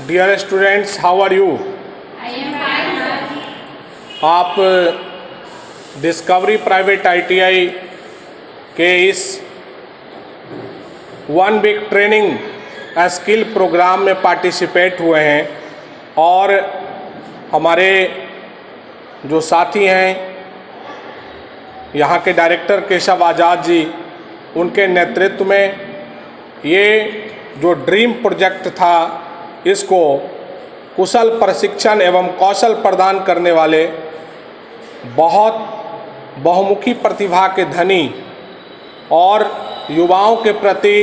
Dear students, how are you? आप discovery private ITI के इस one week training skill programme में participate हुए हैं और हमारे जो साथी हैं यहाँ के डायरेक्टर केशव आज़ाद जी, उनके नेतृत्व में ये जो ड्रीम प्रोजेक्ट था, इसको कुशल प्रशिक्षण एवं कौशल प्रदान करने वाले बहुत बहुमुखी प्रतिभा के धनी और युवाओं के प्रति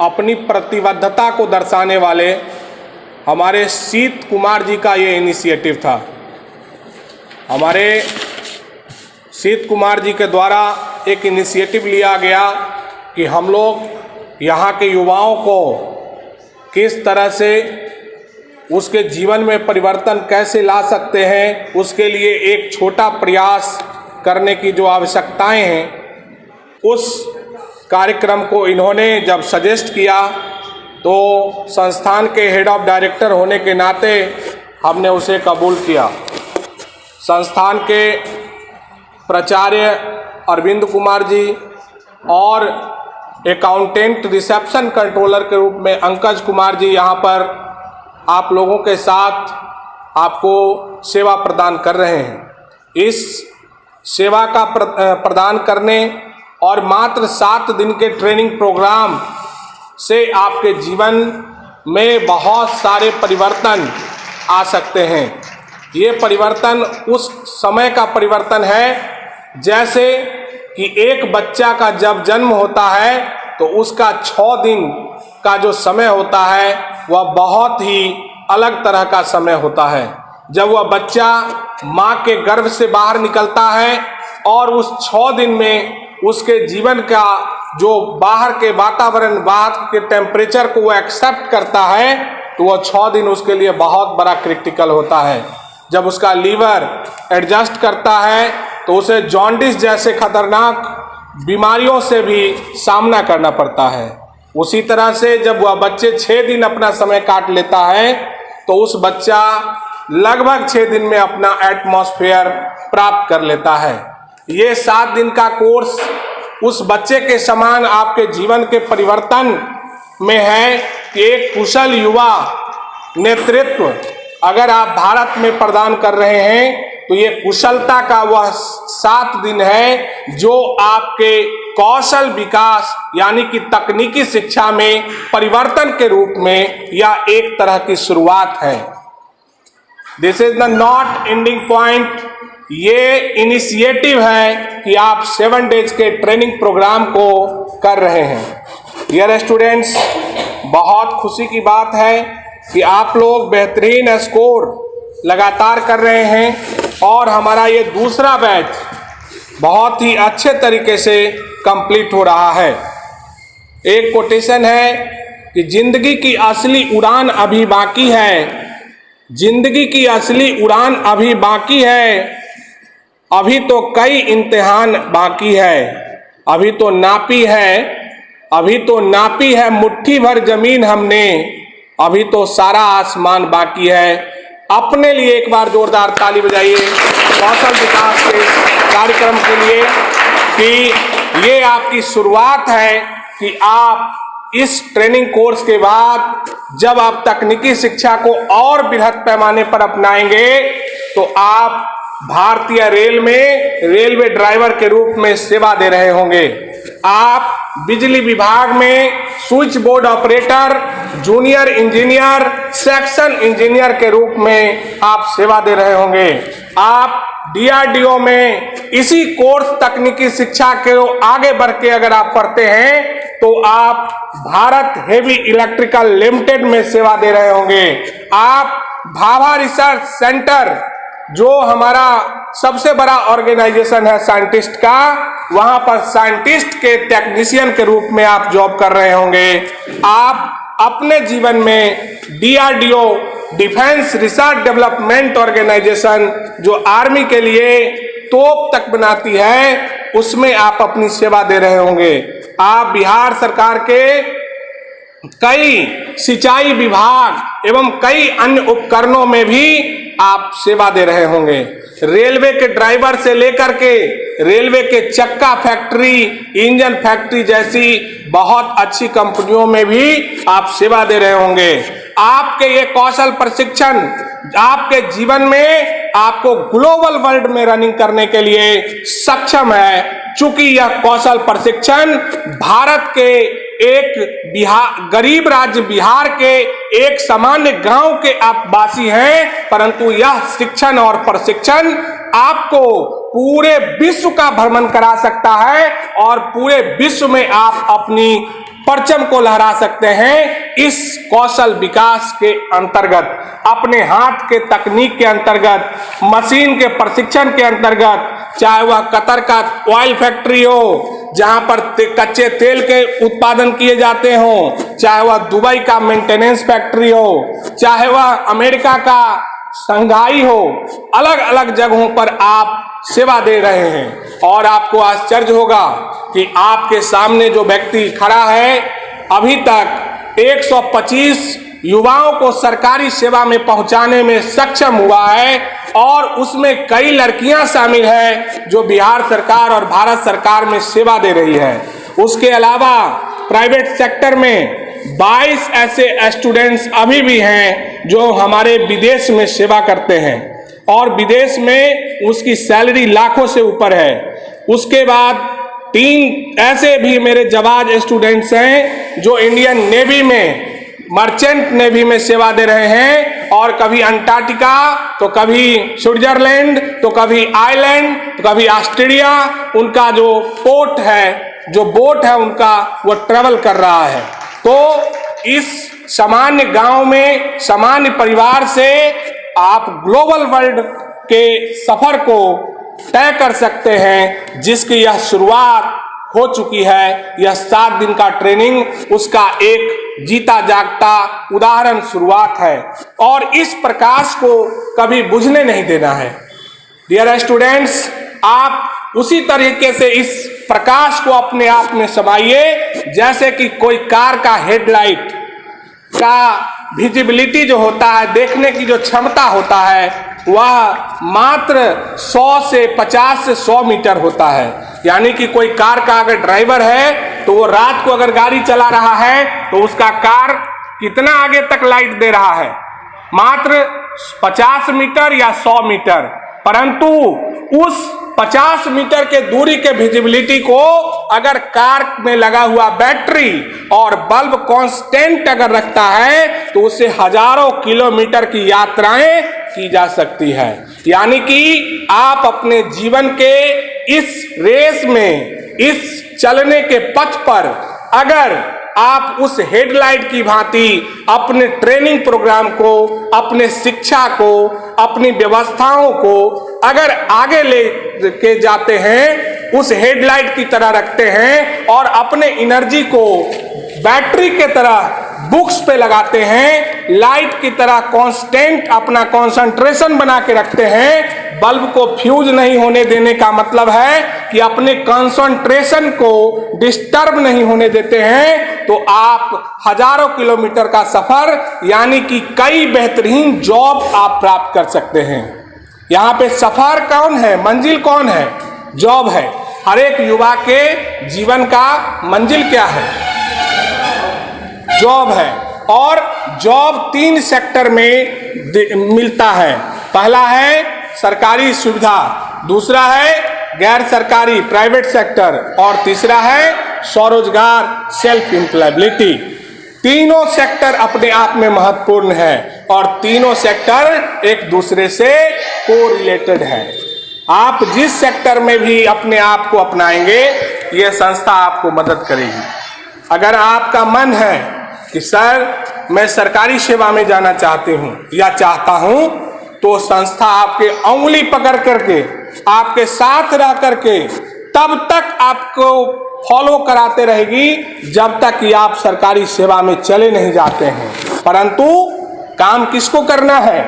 अपनी प्रतिबद्धता को दर्शाने वाले हमारे शीत कुमार जी का ये इनिशिएटिव था। हमारे शीत कुमार जी के द्वारा एक इनिशिएटिव लिया गया कि हम लोग यहाँ के युवाओं को किस तरह से उसके जीवन में परिवर्तन कैसे ला सकते हैं, उसके लिए एक छोटा प्रयास करने की जो आवश्यकताएं हैं, उस कार्यक्रम को इन्होंने जब सजेस्ट किया तो संस्थान के हेड ऑफ डायरेक्टर होने के नाते हमने उसे कबूल किया। संस्थान के प्राचार्य अरविंद कुमार जी और अकाउंटेंट रिसेप्शन कंट्रोलर के रूप में अंकज कुमार जी यहाँ पर आप लोगों के साथ आपको सेवा प्रदान कर रहे हैं। इस सेवा का प्रदान करने और मात्र 7 दिन के ट्रेनिंग प्रोग्राम से आपके जीवन में बहुत सारे परिवर्तन आ सकते हैं। ये परिवर्तन उस समय का परिवर्तन है जैसे कि एक बच्चा का जब जन्म होता है तो उसका 6 दिन का जो समय होता है वह बहुत ही अलग तरह का समय होता है। जब वह बच्चा माँ के गर्भ से बाहर निकलता है और उस 6 दिन में उसके जीवन का जो बाहर के वातावरण, बाहर के टेम्परेचर को वो एक्सेप्ट करता है तो वह 6 दिन उसके लिए बहुत बड़ा क्रिटिकल होता है। जब उसका लीवर एडजस्ट करता है तो उसे जॉन्डिस जैसे खतरनाक बीमारियों से भी सामना करना पड़ता है। उसी तरह से जब वह बच्चे 6 दिन अपना समय काट लेता है तो उस बच्चा लगभग 6 दिन में अपना एटमॉस्फेयर प्राप्त कर लेता है। ये 7 दिन का कोर्स उस बच्चे के समान आपके जीवन के परिवर्तन में है कि एक कुशल युवा नेतृत्व अगर आप भारत में प्रदान कर रहे हैं तो ये कुशलता का वह 7 दिन है जो आपके कौशल विकास यानी कि तकनीकी शिक्षा में परिवर्तन के रूप में या एक तरह की शुरुआत है। This is the not ending point. ये इनिशिएटिव है कि आप 7 डेज के ट्रेनिंग प्रोग्राम को कर रहे हैं। डियर स्टूडेंट्स, बहुत खुशी की बात है कि आप लोग बेहतरीन स्कोर लगातार कर रहे हैं और हमारा ये दूसरा बैच बहुत ही अच्छे तरीके से कंप्लीट हो रहा है। एक कोटेशन है कि जिंदगी की असली उड़ान अभी बाकी है, जिंदगी की असली उड़ान अभी बाकी है, अभी तो कई इम्तिहान बाकी है, अभी तो नापी है, अभी तो नापी है मुट्ठी भर जमीन हमने, अभी तो सारा आसमान बाकी है। अपने लिए एक बार जोरदार ताली बजाइए कौशल विकास के कार्यक्रम के लिए कि ये आपकी शुरुआत है कि आप इस ट्रेनिंग कोर्स के बाद जब आप तकनीकी शिक्षा को और बृहद पैमाने पर अपनाएंगे तो आप भारतीय रेल में रेलवे ड्राइवर के रूप में सेवा दे रहे होंगे, आप बिजली विभाग में switch board operator, junior engineer, section engineer के रूप में आप सेवा दे रहे होंगे, आप DRDO में इसी कोर्स तकनीकी शिक्षा के आगे बढ़ के अगर आप पढ़ते हैं तो आप भारत हेवी इलेक्ट्रिकल लिमिटेड में सेवा दे रहे होंगे, आप भाभा रिसर्च सेंटर जो हमारा सबसे बड़ा ऑर्गेनाइजेशन है साइंटिस्ट का, वहां पर साइंटिस्ट के टेक्नीशियन के रूप में आप जॉब कर रहे होंगे, आप अपने जीवन में DRDO defence research development organisation जो आर्मी के लिए तोप तक बनाती है उसमें आप अपनी सेवा दे रहे होंगे, आप बिहार सरकार के कई सिंचाई विभाग एवं कई अन्य उपकरणों में भी आप सेवा दे रहे होंगे। रेलवे के ड्राइवर से लेकर के रेलवे के चक्का फैक्ट्री, इंजन फैक्ट्री जैसी बहुत अच्छी कंपनियों में भी आप सेवा दे रहे होंगे। आपके ये कौशल प्रशिक्षण आपके जीवन में आपको ग्लोबल वर्ल्ड में रनिंग करने के लिए सक्षम है, चूंकि यह कौशल प्रशिक्षण भारत के एक गरीब राज्य बिहार के एक सामान्य गांव के आप वासी हैं, परंतु यह शिक्षण और प्रशिक्षण आपको पूरे विश्व का भ्रमण करा सकता है और पूरे विश्व में आप अपनी परचम को लहरा सकते हैं। इस कौशल विकास के अंतर्गत, अपने हाथ के तकनीक के अंतर्गत, मशीन के प्रशिक्षण के अंतर्गत, चाहे वह कतर का ऑयल फैक्ट्री हो जहां पर कच्चे तेल के उत्पादन किए जाते हो, चाहे वह दुबई का मेंटेनेंस फैक्ट्री हो, चाहे वह अमेरिका का संघाई हो, अलग अलग जगहों पर आप सेवा दे रहे हैं। और आपको आश्चर्य होगा कि आपके सामने जो व्यक्ति खड़ा है अभी तक 125 युवाओं को सरकारी सेवा में पहुंचाने में सक्षम हुआ है और उसमें कई लड़कियां शामिल हैं जो बिहार सरकार और भारत सरकार में सेवा दे रही है। उसके अलावा प्राइवेट सेक्टर में 22 ऐसे स्टूडेंट्स अभी भी हैं जो हमारे विदेश में सेवा करते हैं और विदेश में उसकी सैलरी लाखों से ऊपर है। उसके बाद 3 ऐसे भी मेरे जाबाज स्टूडेंट्स हैं जो इंडियन नेवी में, मर्चेंट नेवी में सेवा दे रहे हैं और कभी अंटार्कटिका, तो कभी स्विट्जरलैंड, तो कभी आयरलैंड, तो कभी ऑस्ट्रेलिया। उनका जो पोर्ट है, जो बोट है उनका, वो ट्रेवल कर रहा है। तो इस सामान्य गांव में, सामान्य परिवार से आप ग्लोबल वर्ल्ड के सफर को तय कर सकते हैं, जिसकी यह शुरुआत हो चुकी है। यह 7 दिन का ट्रेनिंग उसका एक जीता जागता उदाहरण शुरुआत है और इस प्रकाश को कभी बुझने नहीं देना है। डियर स्टूडेंट्स, आप उसी तरीके से इस प्रकाश को अपने आप में समाइए जैसे कि कोई कार का हेडलाइट का विजिबिलिटी जो होता है, देखने की जो क्षमता होता है, वह मात्र 100 से 50 से 100 मीटर होता है। यानी कि कोई कार का अगर ड्राइवर है तो वो रात को अगर गाड़ी चला रहा है तो उसका कार कितना आगे तक लाइट दे रहा है, मात्र 50 मीटर या 100 मीटर। परंतु उस 50 मीटर के दूरी के विजिबिलिटी को अगर कार में लगा हुआ बैटरी और बल्ब कांस्टेंट अगर रखता है तो उससे हजारों किलोमीटर की यात्राएं की जा सकती है। यानी कि आप अपने जीवन के इस रेस में, इस चलने के पथ पर अगर आप उस हेडलाइट की भांति अपने ट्रेनिंग प्रोग्राम को, अपने शिक्षा को, अपनी व्यवस्थाओं को अगर आगे ले के जाते हैं, उस हेडलाइट की तरह रखते हैं और अपने एनर्जी को बैटरी के तरह बुक्स पे लगाते हैं, लाइट की तरह कांस्टेंट अपना कंसंट्रेशन बना के रखते हैं, बल्ब को फ्यूज नहीं होने देने का मतलब है कि अपने कंसंट्रेशन को डिस्टर्ब नहीं होने देते हैं, तो आप हजारों किलोमीटर का सफर यानी कि कई बेहतरीन जॉब आप प्राप्त कर सकते हैं। यहाँ पे सफर कौन है, मंजिल कौन है? जॉब है। हर एक युवा के जीवन का मंजिल क्या है? जॉब है। और जॉब 3 सेक्टर में मिलता है। पहला है सरकारी सुविधा, दूसरा है गैर सरकारी प्राइवेट सेक्टर और तीसरा है स्वरोजगार सेल्फ एम्प्लॉयबिलिटी। तीनों सेक्टर अपने आप में महत्वपूर्ण है और तीनों सेक्टर एक दूसरे से कोरिलेटेड है। आप जिस सेक्टर में भी अपने आप को अपनाएंगे, यह संस्था आपको मदद करेगी। अगर आपका मन है कि सर मैं सरकारी सेवा में जाना चाहती हूँ या चाहता हूँ, तो संस्था आपके उंगली पकड़ करके, आपके साथ रह करके तब तक आपको फॉलो कराते रहेगी जब तक कि आप सरकारी सेवा में चले नहीं जाते हैं। परंतु काम किसको करना है?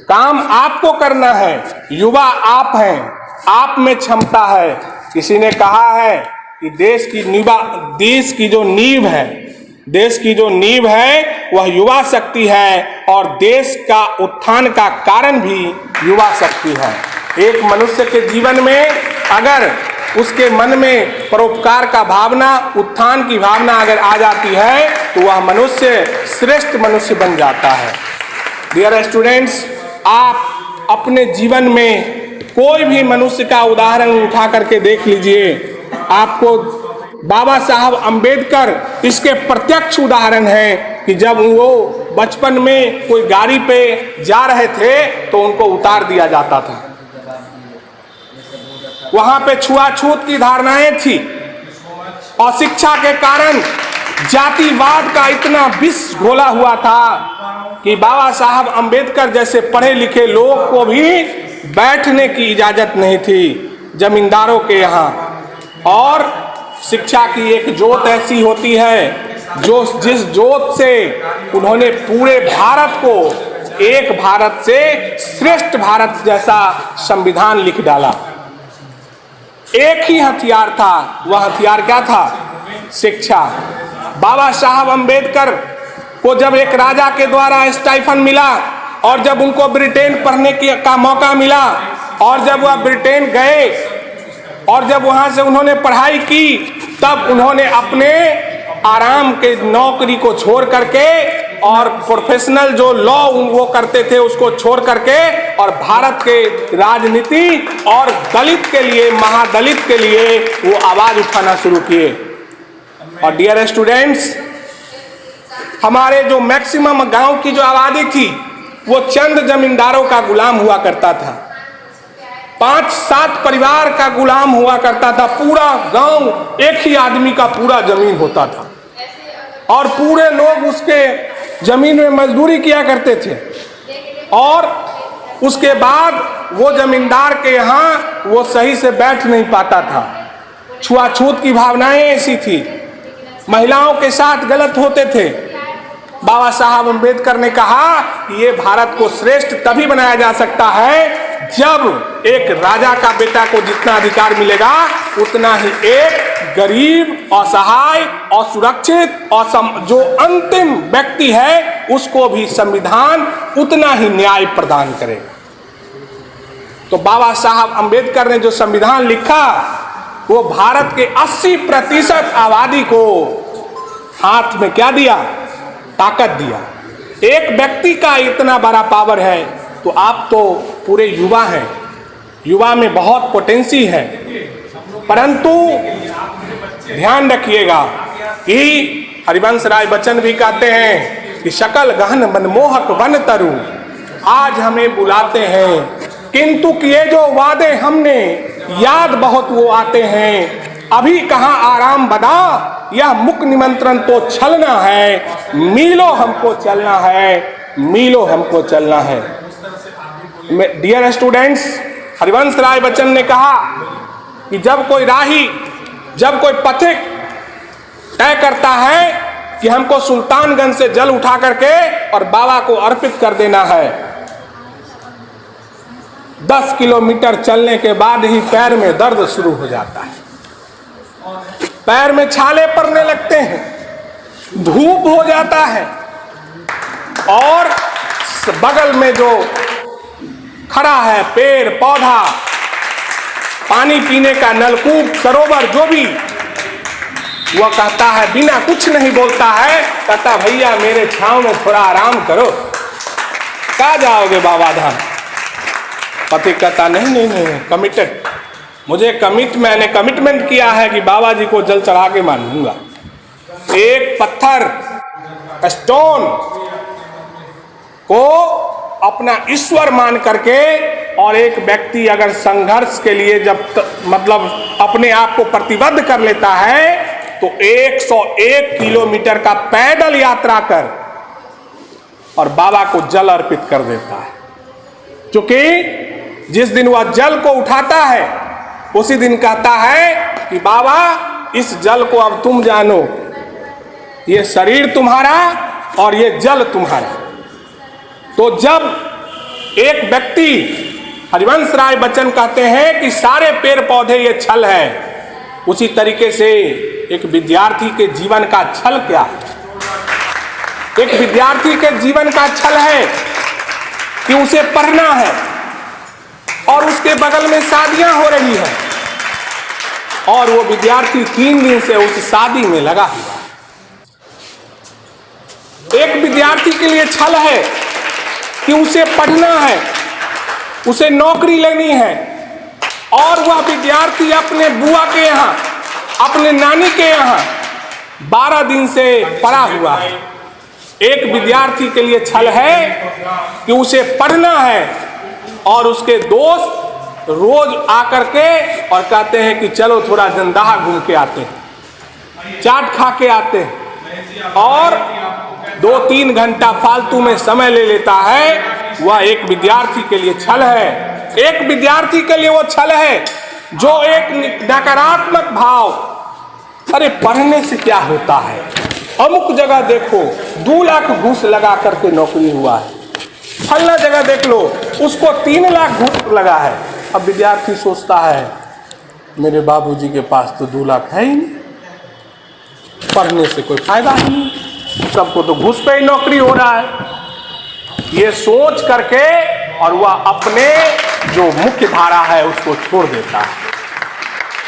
काम आपको करना है। युवा आप हैं, आप में क्षमता है। किसी ने कहा है कि देश की जो नींव है देश की जो नींव है वह युवा शक्ति है और देश का उत्थान का कारण भी युवा शक्ति है। एक मनुष्य के जीवन में अगर उसके मन में परोपकार का भावना, उत्थान की भावना अगर आ जाती है तो वह मनुष्य श्रेष्ठ मनुष्य बन जाता है। डियर स्टूडेंट्स, आप अपने जीवन में कोई भी मनुष्य का उदाहरण उठा करके देख लीजिए, आपको बाबा साहब अंबेडकर इसके प्रत्यक्ष उदाहरण हैं कि जब वो बचपन में कोई गाड़ी पे जा रहे थे तो उनको उतार दिया जाता था। वहां पे छुआछूत की धारणाएं थी और शिक्षा के कारण जातिवाद का इतना विष घोला हुआ था कि बाबा साहब अंबेडकर जैसे पढ़े लिखे लोग को भी बैठने की इजाजत नहीं थी जमींदारों के यहाँ। और शिक्षा की एक जोत ऐसी होती है जो जिस जोत से उन्होंने पूरे भारत को एक भारत से श्रेष्ठ भारत जैसा संविधान लिख डाला। एक ही हथियार था, वह हथियार क्या था? शिक्षा। बाबा साहब अंबेडकर को जब एक राजा के द्वारा स्टाइफन मिला और जब उनको ब्रिटेन पढ़ने का मौका मिला और जब वह ब्रिटेन गए और जब वहां से उन्होंने पढ़ाई की, तब उन्होंने अपने आराम के नौकरी को छोड़ करके और प्रोफेशनल जो लॉ वो करते थे उसको छोड़ करके और भारत के राजनीति और दलित के लिए, महादलित के लिए वो आवाज उठाना शुरू किए। और डियर स्टूडेंट्स, हमारे जो मैक्सिमम गांव की जो आबादी थी वो चंद जमींदारों का गुलाम हुआ करता था, 5-7 परिवार का गुलाम हुआ करता था। पूरा गांव एक ही आदमी का पूरा जमीन होता था और पूरे लोग उसके जमीन में मजदूरी किया करते थे और उसके बाद वो जमींदार के यहाँ वो सही से बैठ नहीं पाता था। छुआछूत की भावनाएं ऐसी थी, महिलाओं के साथ गलत होते थे। बाबा साहब अंबेडकर ने कहा कि ये भारत को श्रेष्ठ तभी बनाया जा सकता है जब एक राजा का बेटा को जितना अधिकार मिलेगा उतना ही एक गरीब, असहाय, असुरक्षित और जो अंतिम व्यक्ति है उसको भी संविधान उतना ही न्याय प्रदान करेगा। तो बाबा साहब अंबेडकर ने जो संविधान लिखा वो भारत के 80% आबादी को हाथ में क्या दिया? ताकत दिया। एक व्यक्ति का इतना बड़ा पावर है तो आप तो पूरे युवा हैं, युवा में बहुत पोटेंसी है। परंतु ध्यान रखिएगा कि हरिवंश राय बच्चन भी कहते हैं कि शकल गहन मनमोहक वन तरु आज हमें बुलाते हैं, किंतु किए जो वादे हमने याद बहुत वो आते हैं। अभी कहाँ आराम बदा, यह मुख निमंत्रण तो छलना है, मीलों हमको चलना है, मीलों हमको चलना है। डियर स्टूडेंट्स, हरिवंश राय बच्चन ने कहा कि जब कोई राही, जब कोई पथिक तय करता है कि हमको सुल्तानगंज से जल उठा करके और बाबा को अर्पित कर देना है, 10 किलोमीटर चलने के बाद ही पैर में दर्द शुरू हो जाता है, पैर में छाले पड़ने लगते हैं, धूप हो जाता है और बगल में जो खड़ा है पेड़ पौधा, पानी पीने का नलकूप, सरोवर जो भी, वह कहता है, बिना कुछ नहीं बोलता है, कहता भैया मेरे छांव में थोड़ा आराम करो, कहाँ जाओगे बाबा धाम? पति कहता नहीं, कमिटेड, मुझे मैंने कमिटमेंट किया है कि बाबा जी को जल चढ़ा के मानूंगा। एक पत्थर, स्टोन को अपना ईश्वर मान करके और एक व्यक्ति अगर संघर्ष के लिए जब मतलब अपने आप को प्रतिबद्ध कर लेता है तो 101 किलोमीटर का पैदल यात्रा कर और बाबा को जल अर्पित कर देता है। क्योंकि जिस दिन वह जल को उठाता है उसी दिन कहता है कि बाबा इस जल को अब तुम जानो, ये शरीर तुम्हारा और ये जल तुम्हारा। तो जब एक व्यक्ति, हरिवंश राय बच्चन कहते हैं कि सारे पेड़ पौधे ये छल है, उसी तरीके से एक विद्यार्थी के जीवन का छल क्या है? एक विद्यार्थी के जीवन का छल है कि उसे पढ़ना है और उसके बगल में शादियां हो रही है और वो विद्यार्थी 3 दिन से उस शादी में लगा हुआ है। एक विद्यार्थी के लिए छल है कि उसे पढ़ना है, उसे नौकरी लेनी है और वह विद्यार्थी अपने बुआ के यहाँ, अपने नानी के यहाँ 12 दिन से पड़ा हुआ है। एक विद्यार्थी के लिए छल है कि उसे पढ़ना है और उसके दोस्त रोज आकर के और कहते हैं कि चलो थोड़ा जंदाहा घूम के आते हैं, चाट खा के आते हैं और 2-3 घंटा फालतू में समय ले लेता है। वह एक विद्यार्थी के लिए छल है। एक विद्यार्थी के लिए वो छल है जो एक नकारात्मक भाव, अरे पढ़ने से क्या होता है, अमुक जगह देखो 2 लाख घूस लगा करके नौकरी हुआ है, फलना जगह देख लो उसको 3 लाख घूस लगा है। अब विद्यार्थी सोचता है मेरे बाबूजी के पास तो 2 लाख है ही नहीं, पढ़ने से कोई फायदा ही नहीं, सबको तो घूस पे ही नौकरी हो रहा है। ये सोच करके और वह अपने जो मुख्य धारा है उसको छोड़ देता है।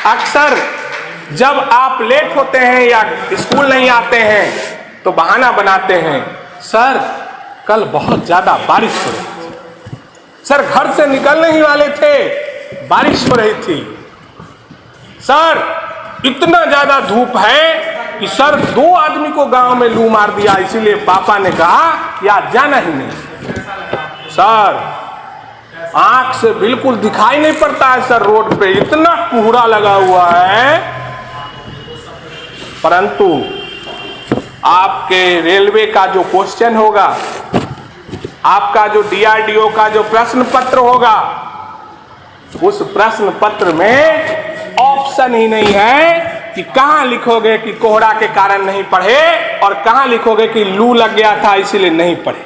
अक्सर जब आप लेट होते हैं या स्कूल नहीं आते हैं तो बहाना बनाते हैं, सर कल बहुत ज्यादा बारिश हो रही थी, सर घर से निकलने ही वाले थे बारिश हो रही थी, सर इतना ज्यादा धूप है कि सर 2 आदमी को गांव में लू मार दिया, इसीलिए पापा ने कहा कि आज जाना ही नहीं। सर आंख से बिल्कुल दिखाई नहीं पड़ता है सर, रोड पे इतना कोहरा लगा हुआ है। परंतु आपके रेलवे का जो क्वेश्चन होगा, आपका जो DRDO का जो प्रश्न पत्र होगा, उस प्रश्न पत्र में ऑप्शन ही नहीं है कि कहां लिखोगे कि कोहरा के कारण नहीं पढ़े और कहां लिखोगे कि लू लग गया था इसीलिए नहीं पढ़े।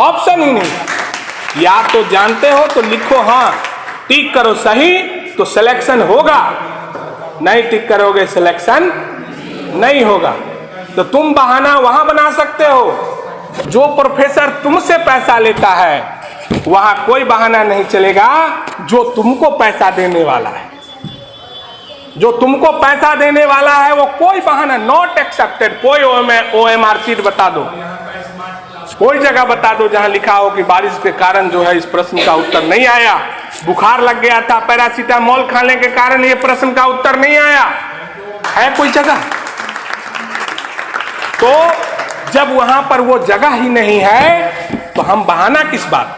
ऑप्शन ही नहीं। या तो जानते हो तो लिखो हाँ, टिक करो सही तो सिलेक्शन होगा, नहीं टिक करोगे सिलेक्शन नहीं होगा। तो तुम बहाना वहां बना सकते हो, जो प्रोफेसर तुमसे पैसा लेता है वहां कोई बहाना नहीं चलेगा। जो तुमको पैसा देने वाला है, जो तुमको पैसा देने वाला है वो कोई बहाना नॉट एक्सेप्टेड। कोई OMR शीट बता दो, कोई जगह बता दो जहां लिखा हो कि बारिश के कारण जो है इस प्रश्न का उत्तर नहीं आया, बुखार लग गया था पैरासीटामोल खाने के कारण ये प्रश्न का उत्तर नहीं आया, है कोई जगह? तो जब वहां पर वो जगह ही नहीं है तो हम बहाना किस बात?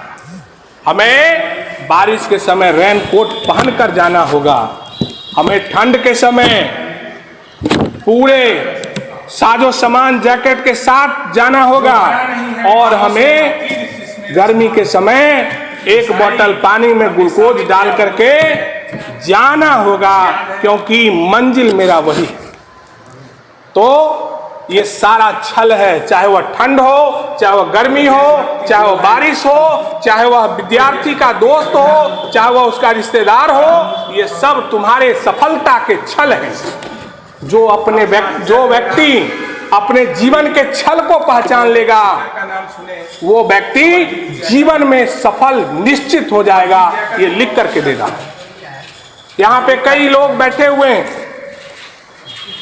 हमें बारिश के समय रेनकोट पहन कर जाना होगा, हमें ठंड के समय पूरे साजो सामान जैकेट के साथ जाना होगा और हमें गर्मी के समय 1 बोतल पानी में ग्लूकोज डाल करके जाना होगा, क्योंकि मंजिल मेरा वही है। तो ये सारा छल है, चाहे वह ठंड हो, चाहे वह गर्मी हो, चाहे वह बारिश हो, चाहे वह विद्यार्थी का दोस्त हो, चाहे वह उसका रिश्तेदार हो, ये सब तुम्हारे सफलता के छल हैं। जो व्यक्ति अपने जीवन के छल को पहचान लेगा वो व्यक्ति जीवन में सफल निश्चित हो जाएगा। ये लिख करके देगा। यहाँ पे कई लोग बैठे हुए हैं,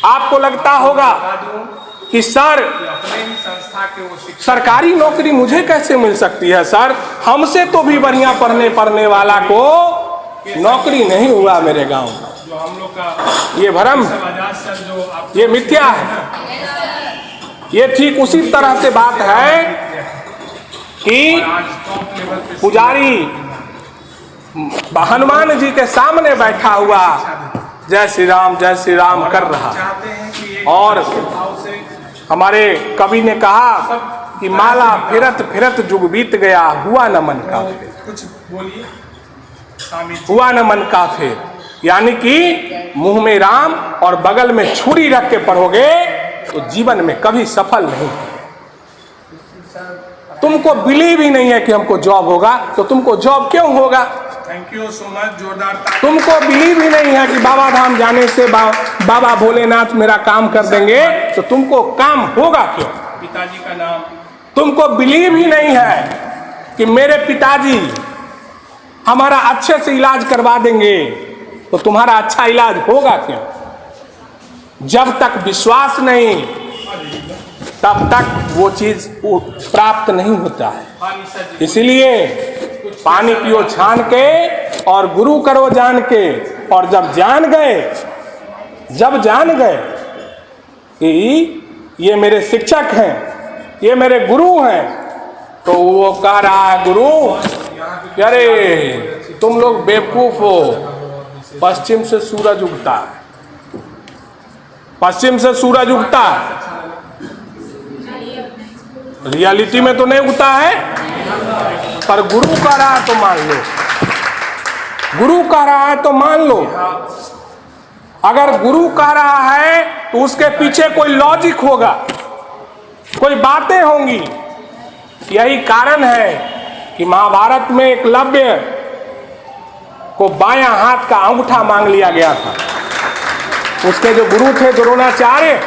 आपको लगता होगा कि सर सरकारी नौकरी मुझे कैसे मिल सकती है, सर हमसे तो भी बढ़िया पढ़ने वाला को नौकरी नहीं हुआ मेरे गांव में। ये भ्रम, ये मिथ्या है। ये ठीक उसी तरह से बात है कि पुजारी हनुमान जी के सामने बैठा हुआ जय श्री राम कर रहा, और हमारे कवि ने कहा कि माला फिरत फिरत जुग बीत गया, हुआ न मन का फेर, कुछ बोलिए, हुआ न मन का फेर। यानी कि मुंह में राम और बगल में छुरी रख के पढ़ोगे तो जीवन में कभी सफल नहीं। तुमको बिलीव ही नहीं है कि हमको जॉब होगा, तो तुमको जॉब क्यों होगा? थैंक यू सो मच, जोरदार। तुमको बिलीव ही नहीं है कि बाबा धाम जाने से बाबा भोलेनाथ मेरा काम कर देंगे, तो तुमको काम होगा क्यों? पिताजी का नाम तुमको बिलीव ही नहीं है कि मेरे पिताजी हमारा अच्छे से इलाज करवा देंगे, तो तुम्हारा अच्छा इलाज होगा क्यों? जब तक विश्वास नहीं तब तक वो चीज प्राप्त नहीं होता है। इसलिए पानी पियो छान के और गुरु करो जान के। और जब जान गए कि ये मेरे शिक्षक हैं, ये मेरे गुरु हैं, तो वो कह रहा है गुरु, अरे तुम लोग बेवकूफ हो, पश्चिम से सूरज उगता है, पश्चिम से सूरज उगता है, रियलिटी में तो नहीं उगता है, पर गुरु कह रहा है तो मान लो, गुरु कह रहा है तो मान लो। अगर गुरु कह रहा है तो उसके पीछे कोई लॉजिक होगा, कोई बातें होंगी। यही कारण है कि महाभारत में एकलव्य को बायां हाथ का अंगूठा मांग लिया गया था। उसके जो गुरु थे द्रोणाचार्य,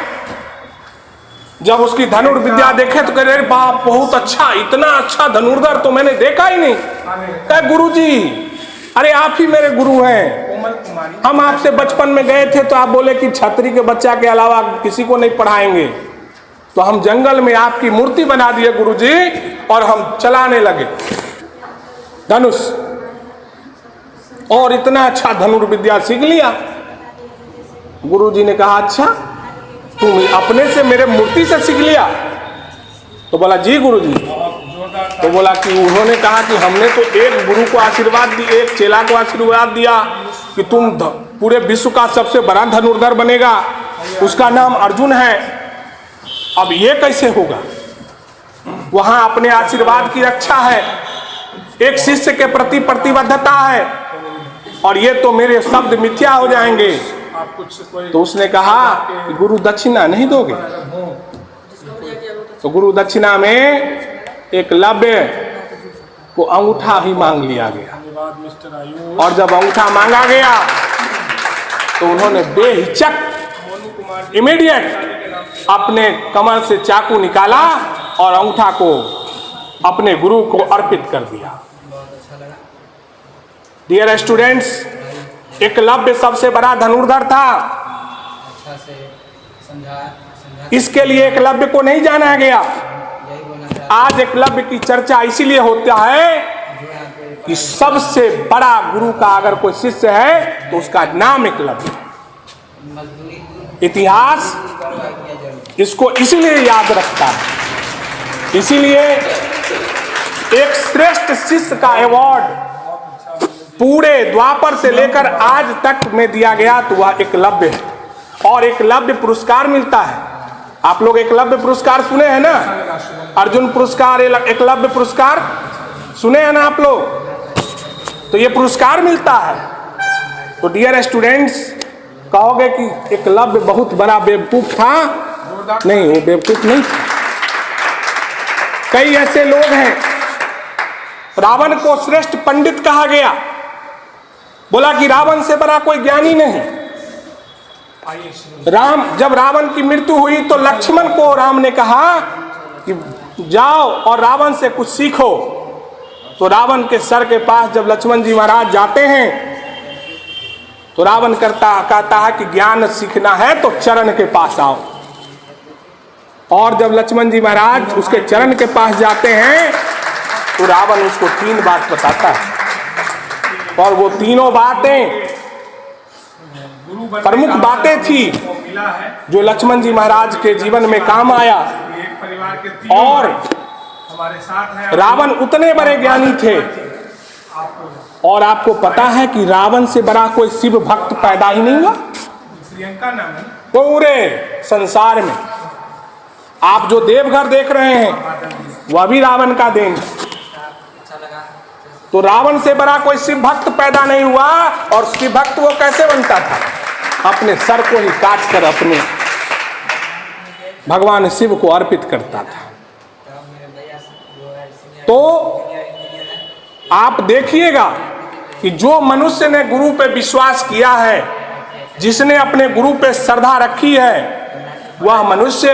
जब उसकी धनुर्विद्या देखे तो कह रहे बाप बहुत अच्छा, इतना अच्छा धनुर्धर तो मैंने देखा ही नहीं। कहे गुरुजी, अरे आप ही मेरे गुरु हैं, हम आपसे बचपन में गए थे तो आप बोले कि छतरी के बच्चा के अलावा किसी को नहीं पढ़ाएंगे, तो हम जंगल में आपकी मूर्ति बना दिए गुरुजी और हम चलाने लगे धनुष, और इतना अच्छा धनुर्विद्या सीख लिया। गुरुजी ने कहा अच्छा तुम अपने से मेरे मूर्ति से सीख लिया? तो बोला जी गुरुजी। तो बोला कि उन्होंने कहा कि हमने तो एक गुरु को आशीर्वाद दी, एक चेला को आशीर्वाद दिया कि तुम पूरे विश्व का सबसे बड़ा धनुर्धर बनेगा, उसका नाम अर्जुन है। अब ये कैसे होगा? वहां अपने आशीर्वाद की रक्षा है, एक शिष्य के प्रति प्रतिबद्धता है, और ये तो मेरे शब्द मिथ्या हो जाएंगे। तो उसने कहा कि गुरु दक्षिणा नहीं दोगे? तो गुरु दक्षिणा में एकलव्य को अंगूठा ही मांग लिया गया। और जब अंगूठा मांगा गया तो उन्होंने बेहिचक इमीडिएट अपने कमर से चाकू निकाला और अंगूठा को अपने गुरु को अर्पित कर दिया। डियर स्टूडेंट्स, एकलव्य सबसे बड़ा धनुर्धर था। इसके लिए एकलव्य को नहीं जाना गया। आज एकलव्य की चर्चा इसीलिए होता है कि सबसे बड़ा गुरु का अगर कोई शिष्य है तो उसका नाम एकलव्य है। इतिहास इसको इसीलिए याद रखता है। इसीलिए एक श्रेष्ठ शिष्य का अवार्ड पूरे द्वापर से लेकर आज तक में दिया गया तो वह एकलव्य है। और एकलव्य पुरस्कार मिलता है। आप लोग एकलव्य पुरस्कार सुने हैं ना? अर्जुन पुरस्कार, एकलव्य पुरस्कार सुने हैं ना आप लोग? तो ये पुरस्कार मिलता है। तो डियर स्टूडेंट्स, कहोगे कि एकलव्य बहुत बड़ा बेवकूफ था? नहीं, वो बेवकूफ नहीं था। कई ऐसे लोग हैं, रावण को श्रेष्ठ पंडित कहा गया, बोला कि रावण से बड़ा कोई ज्ञानी नहीं। जब रावण की मृत्यु हुई तो लक्ष्मण को राम ने कहा कि जाओ और रावण से कुछ सीखो। तो रावण के सर के पास जब लक्ष्मण जी महाराज जाते हैं तो रावण कहता है कि ज्ञान सीखना है तो चरण के पास आओ। और जब लक्ष्मण जी महाराज उसके चरण के पास जाते हैं तो रावण उसको 3 बात बताता है, और वो तीनों बातें प्रमुख बातें थी जो लक्ष्मण जी महाराज के जीवन में काम आया। और रावण उतने बड़े ज्ञानी थे, और आपको पता है कि रावण से बड़ा कोई शिव भक्त पैदा ही नहीं हुआ पूरे संसार में। आप जो देवघर देख रहे हैं वह भी रावण का देन है। तो रावण से बड़ा कोई शिव भक्त पैदा नहीं हुआ। और शिव भक्त वो कैसे बनता था? अपने सर को ही काट कर अपने भगवान शिव को अर्पित करता था। तो आप देखिएगा कि जो मनुष्य ने गुरु पे विश्वास किया है, जिसने अपने गुरु पे श्रद्धा रखी है, वह मनुष्य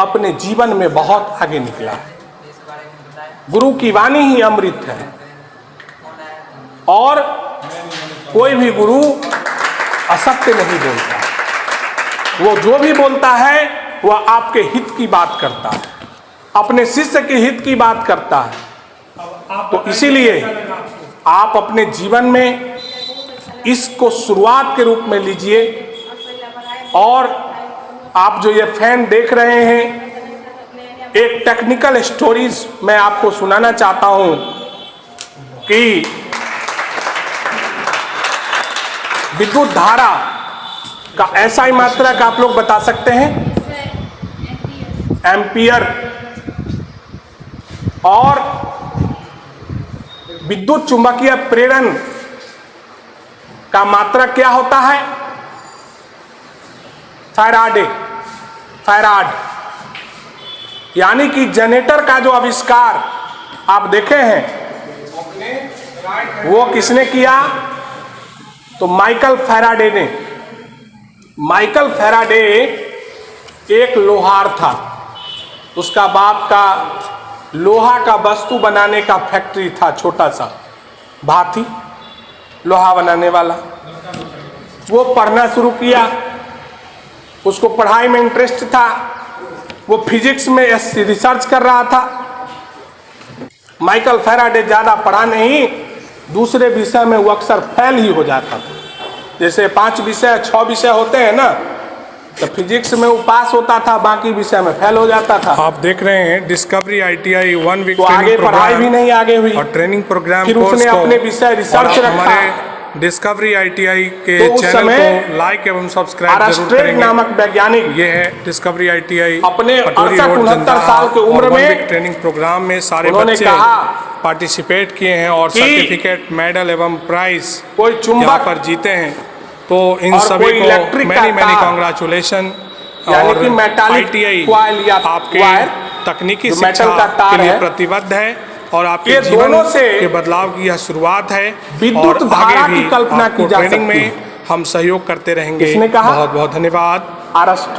अपने जीवन में बहुत आगे निकला है। गुरु की वाणी ही अमृत है और कोई भी गुरु असत्य नहीं बोलता। वो जो भी बोलता है वह आपके हित की बात करता है, अपने शिष्य के हित की बात करता है। तो इसीलिए आप अपने जीवन में इसको शुरुआत के रूप में लीजिए। और आप जो ये फैन देख रहे हैं, एक टेक्निकल स्टोरीज मैं आपको सुनाना चाहता हूं कि विद्युत धारा का ऐसा ही मात्रक आप लोग बता सकते हैं, एम्पियर। और विद्युत चुंबकीय प्रेरण का मात्रक क्या होता है? फैराड। यानी कि जनरेटर का जो आविष्कार आप देखे हैं वो किसने किया? तो माइकल फैराडे ने। माइकल फैराडे एक लोहार था, उसका बाप का लोहा का वस्तु बनाने का फैक्ट्री था, छोटा सा भाती लोहा बनाने वाला। वो पढ़ना शुरू किया, उसको पढ़ाई में इंटरेस्ट था, वो फिजिक्स में रिसर्च कर रहा था। माइकल फैराडे ज़्यादा पढ़ा नहीं, दूसरे विषय में वो अक्सर फेल ही हो जाता था। जैसे 5 विषय 6 विषय होते हैं ना, तो फिजिक्स में वो पास होता था, बाकी विषय में फेल हो जाता था। आप देख रहे हैं डिस्कवरी ITI 1 वीक तो आगे पढ़ाई भी नहीं आगे हुई और ट्रेनिंग प्रोग्राम फिर उसने अपने विषय रिसर्च रखा। डिस्कवरी ITI के तो उस चैनल समय को लाइक एवं सब्सक्राइब जरूर आरस्ट्रेट करेंगे। नामक वैज्ञानिक ये है डिस्कवरी ITI अपने पटोरी 68 रोड 69 साल की उम्र में ट्रेनिंग प्रोग्राम में सारे उन्होंने बच्चे कहा पार्टिसिपेट किए हैं और कि सर्टिफिकेट, मेडल एवं प्राइज कोई यहाँ चुंबक पर जीते हैं। तो इन और सभी कोई को इलेक्ट्रिक का मैनी तार, कॉन्ग्रेचुलेशन। यानी और कि मेटालिक ITI कॉइल या आपके वायर, तकनीकी जो मेटल शिक्षा का तार के लिए है, प्रतिबद्ध है और आपके ये जीवन दोनों से के बदलाव की यह शुरुआत है। विद्युत और धारा आगे की भी कल्पना आपको की जा ट्रेनिंग सकती में हम सहयोग करते रहेंगे। किसने कहा? बहुत बहुत धन्यवाद। आरस्ट्रेट